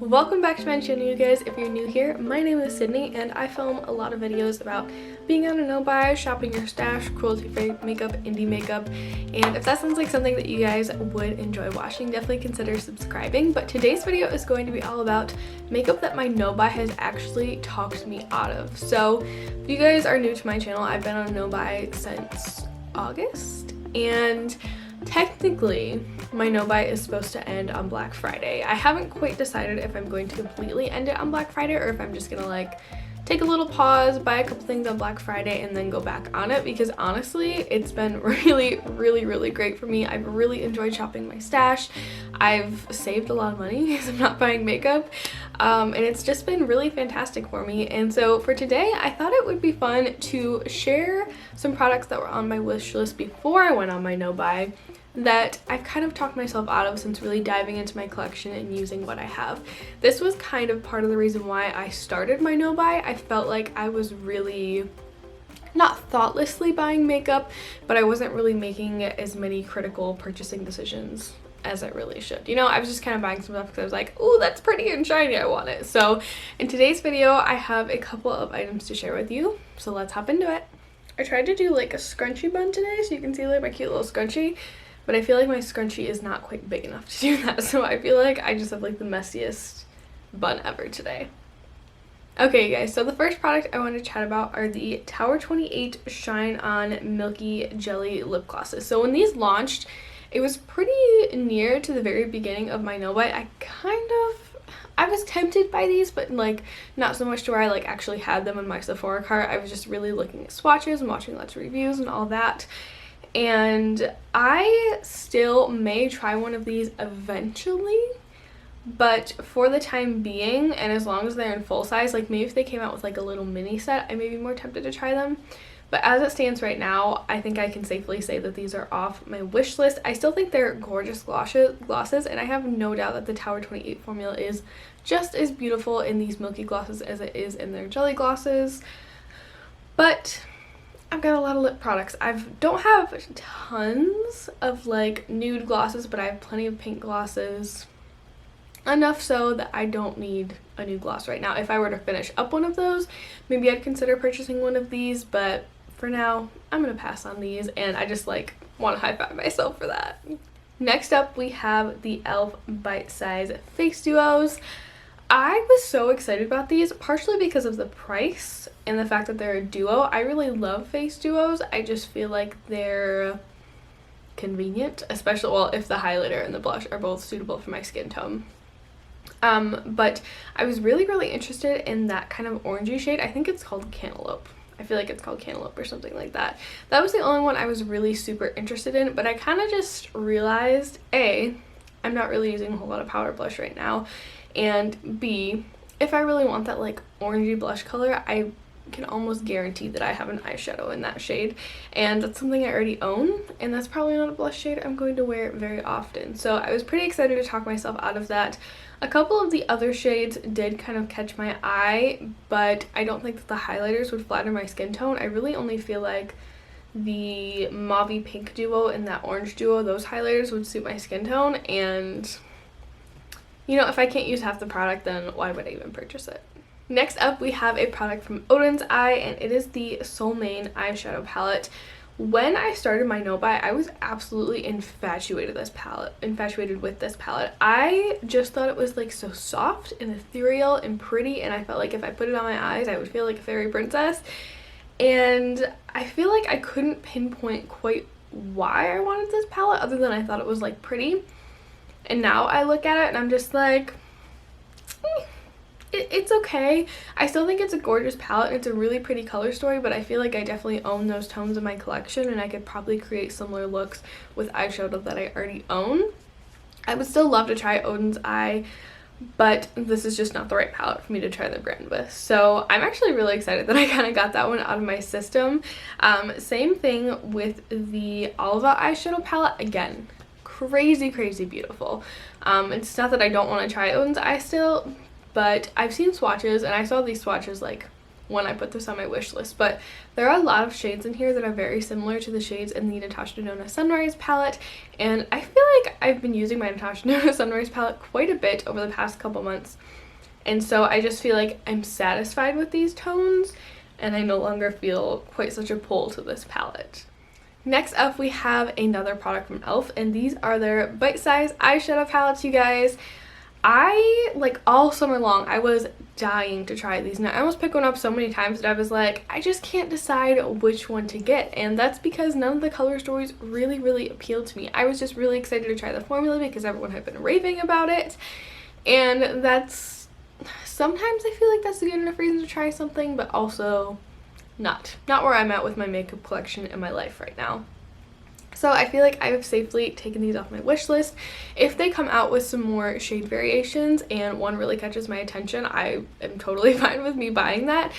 Welcome back to my channel, you guys. If you're new here, my name is Sydney and I film a lot of videos about being on a no-buy, shopping your stash, cruelty-free makeup, indie makeup, and if that sounds like something that you guys would enjoy watching, definitely consider subscribing. But today's video is going to be all about makeup that my no-buy has actually talked me out of. So if you guys are new to my channel, I've been on a no-buy since August, and technically my no-buy is supposed to end on Black Friday. I haven't quite decided if I'm going to completely end it on Black Friday or if I'm just gonna like take a little pause, buy a couple things on Black Friday, and then go back on it, because honestly it's been really great for me. I've really enjoyed shopping my stash. I've saved a lot of money because I'm not buying makeup, and it's just been really fantastic for me. And so for today I thought it would be fun to share some products that were on my wish list before I went on my no-buy that I've kind of talked myself out of since really diving into my collection and using what I have. This was kind of part of the reason why I started my no-buy. I felt like I was really not thoughtlessly buying makeup, but I wasn't really making as many critical purchasing decisions as I really should. You know, I was just kind of buying some stuff because I was like, oh, that's pretty and shiny, I want it. So in today's video I have a couple of items to share with you, so let's hop into it. I tried to do like a scrunchie bun today so you can see like my cute little scrunchie, but I feel like my scrunchie is not quite big enough to do that, so I feel like I just have like the messiest bun ever today. Okay guys, so the first product I want to chat about are the Tower 28 Shine On Milky Jelly Lip Glosses. So when these launched, it was pretty near to the very beginning of my no-buy. I was tempted by these, but like not so much to where I like actually had them in my Sephora cart. I was just really looking at swatches and watching lots of reviews and all that. And I still may try one of these eventually, but for the time being, and as long as they're in full size, like maybe if they came out with like a little mini set, I may be more tempted to try them. But as it stands right now, I think I can safely say that these are off my wish list. I still think they're gorgeous glosses, and I have no doubt that the Tower 28 formula is just as beautiful in these milky glosses as it is in their jelly glosses. But I've got a lot of lip products. I don't have tons of like nude glosses, but I have plenty of pink glosses. Enough so that I don't need a new gloss right now. If I were to finish up one of those, maybe I'd consider purchasing one of these, but for now I'm gonna pass on these, and I just like want to high five myself for that. Next up we have the e.l.f. Bite Size Face Duos. I was so excited about these, partially because of the price and the fact that they're a duo. I really love face duos. I just feel like they're convenient, especially, well, if the highlighter and the blush are both suitable for my skin tone. But I was really interested in that kind of orangey shade. I think it's called Cantaloupe. I feel like it's called Cantaloupe or something like that. That was the only one I was really super interested in, but I kind of just realized, A, I'm not really using a whole lot of powder blush right now, and B, if I really want that like orangey blush color, I can almost guarantee that I have an eyeshadow in that shade, and that's something I already own, and that's probably not a blush shade I'm going to wear very often. So I was pretty excited to talk myself out of that. A couple of the other shades did kind of catch my eye, but I don't think that the highlighters would flatter my skin tone. I really only feel like the mauve pink duo and that orange duo, those highlighters would suit my skin tone, and you know, if I can't use half the product, then why would I even purchase it? Next up, we have a product from Oden's Eye, and it is the Soul Mane eyeshadow palette. When I started my no-buy, I was absolutely infatuated with this palette. I just thought it was like so soft and ethereal and pretty, and I felt like if I put it on my eyes, I would feel like a fairy princess. And I feel like I couldn't pinpoint quite why I wanted this palette, other than I thought it was like pretty. And now I look at it and I'm just like, it's okay. I still think it's a gorgeous palette and it's a really pretty color story, but I feel like I definitely own those tones in my collection, and I could probably create similar looks with eyeshadow that I already own. I would still love to try Oden's Eye, but this is just not the right palette for me to try the brand with. So I'm actually really excited that I kind of got that one out of my system. Same thing with the Oliva eyeshadow palette. Again, crazy beautiful. It's not that I don't want to try Oden's Eye still, but I've seen swatches, and I saw these swatches like when I put this on my wish list, but there are a lot of shades in here that are very similar to the shades in the Natasha Denona Sunrise palette, and I feel like I've been using my Natasha Denona Sunrise palette quite a bit over the past couple months, and so I just feel like I'm satisfied with these tones and I no longer feel quite such a pull to this palette. Next up, we have another product from e.l.f. and these are their bite-size eyeshadow palettes, you guys. Like all summer long, I was dying to try these, and I almost picked one up so many times that I was like, I just can't decide which one to get, and that's because none of the color stories really appealed to me. I was just really excited to try the formula because everyone had been raving about it, and that's sometimes I feel like that's a good enough reason to try something, but also not where I'm at with my makeup collection in my life right now. So I feel like I've safely taken these off my wish list. If they come out with some more shade variations and one really catches my attention, I am totally fine with me buying that.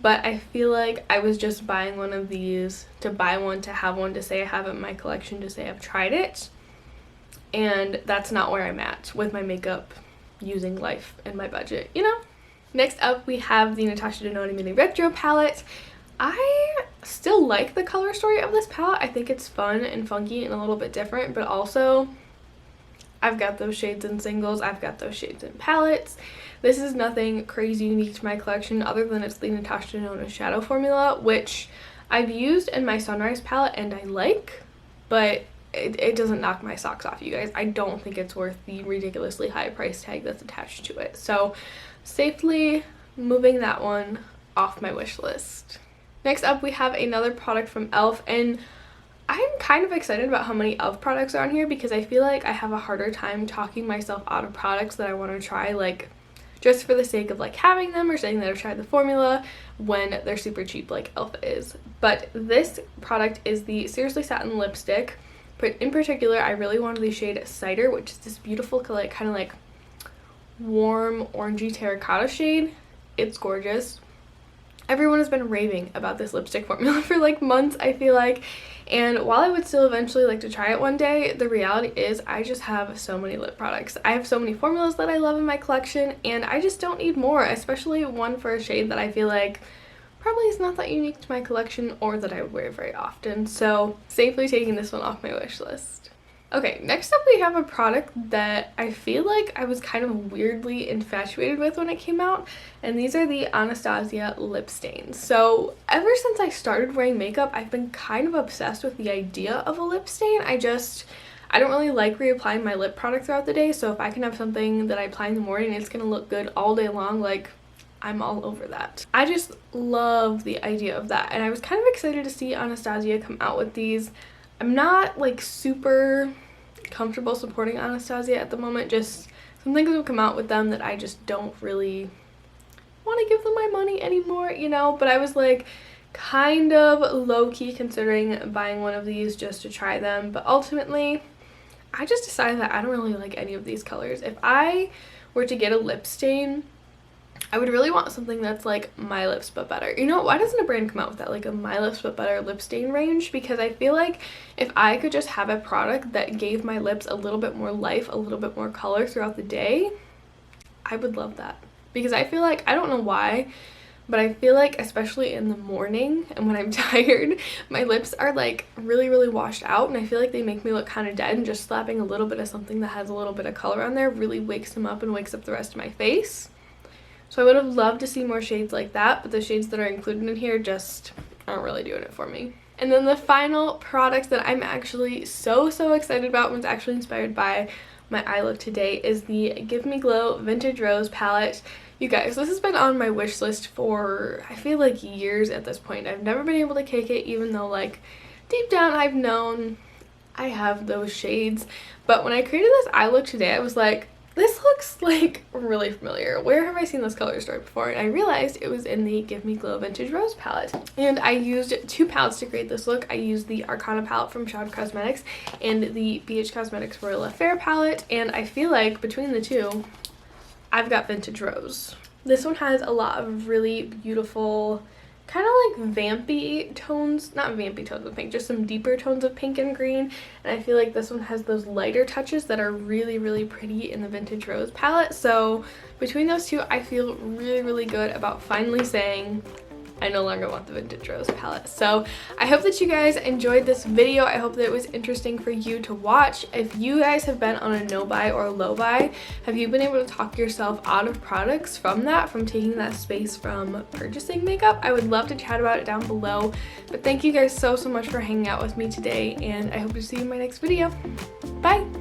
But I feel like I was just buying one of these to buy one, to have one, to say I have it in my collection, to say I've tried it. And that's not where I'm at with my makeup using life and my budget, you know? Next up, we have the Natasha Denona Mini Retro palette. I still like the color story of this palette. I think it's fun and funky and a little bit different, but also I've got those shades in singles, I've got those shades in palettes. This is nothing crazy unique to my collection other than it's the Natasha Denona shadow formula, which I've used in my Sunrise palette and I like, but it doesn't knock my socks off, you guys. I don't think it's worth the ridiculously high price tag that's attached to it. So safely moving that one off my wish list. Next up, we have another product from e.l.f. and I'm kind of excited about how many e.l.f. products are on here because I feel like I have a harder time talking myself out of products that I want to try, like just for the sake of like having them or saying that I've tried the formula when they're super cheap like e.l.f. is. But this product is the Seriously Satin Lipstick, but in particular I really wanted the shade Cider, which is this beautiful kind of like warm orangey terracotta shade. It's gorgeous. Everyone has been raving about this lipstick formula for like months, I feel like, and while I would still eventually like to try it one day, the reality is I just have so many lip products. I have so many formulas that I love in my collection, and I just don't need more, especially one for a shade that I feel like probably is not that unique to my collection or that I would wear very often. So safely taking this one off my wish list. Okay, next up we have a product that I feel like I was kind of weirdly infatuated with when it came out, and these are the Anastasia lip stains. So ever since I started wearing makeup, I've been kind of obsessed with the idea of a lip stain. I don't really like reapplying my lip product throughout the day, so if I can have something that I apply in the morning and it's gonna look good all day long, like I'm all over that. I just love the idea of that, and I was kind of excited to see Anastasia come out with these. I'm not like super comfortable supporting Anastasia at the moment, just some things have come out with them that I just don't really want to give them my money anymore, you know, but I was like kind of low-key considering buying one of these just to try them, but ultimately I just decided that I don't really like any of these colors. If I were to get a lip stain, I would really want something that's like My Lips But Better. You know, why doesn't a brand come out with that, like a My Lips But Better lip stain range? Because I feel like if I could just have a product that gave my lips a little bit more life, a little bit more color throughout the day, I would love that. Because I feel like, I don't know why, but I feel like especially in the morning and when I'm tired, my lips are like really washed out, and I feel like they make me look kind of dead, and just slapping a little bit of something that has a little bit of color on there really wakes them up and wakes up the rest of my face. So I would have loved to see more shades like that, but the shades that are included in here just aren't really doing it for me. And then the final product that I'm actually so excited about, and was actually inspired by my eye look today, is the Give Me Glow Vintage Rose palette. You guys, this has been on my wish list for I feel like years at this point. I've never been able to kick it, even though like deep down I've known I have those shades. But when I created this eye look today, I was like, this looks like really familiar. Where have I seen this color story before? And I realized it was in the Give Me Glow Vintage Rose palette. And I used two palettes to create this look. I used the Arcana palette from Kaleido Cosmetics and the BH Cosmetics Royal Affair palette. And I feel like between the two, I've got Vintage Rose. This one has a lot of really beautiful, kind of like vampy tones, not vampy tones of pink, just some deeper tones of pink and green, and I feel like this one has those lighter touches that are really pretty in the Vintage Rose palette. So between those two, I feel really good about finally saying I no longer want the Vintage Rose palette. So I hope that you guys enjoyed this video. I hope that it was interesting for you to watch. If you guys have been on a no buy or low buy, have you been able to talk yourself out of products from that, from taking that space from purchasing makeup? I would love to chat about it down below. But thank you guys so much for hanging out with me today, and I hope to see you in my next video. Bye!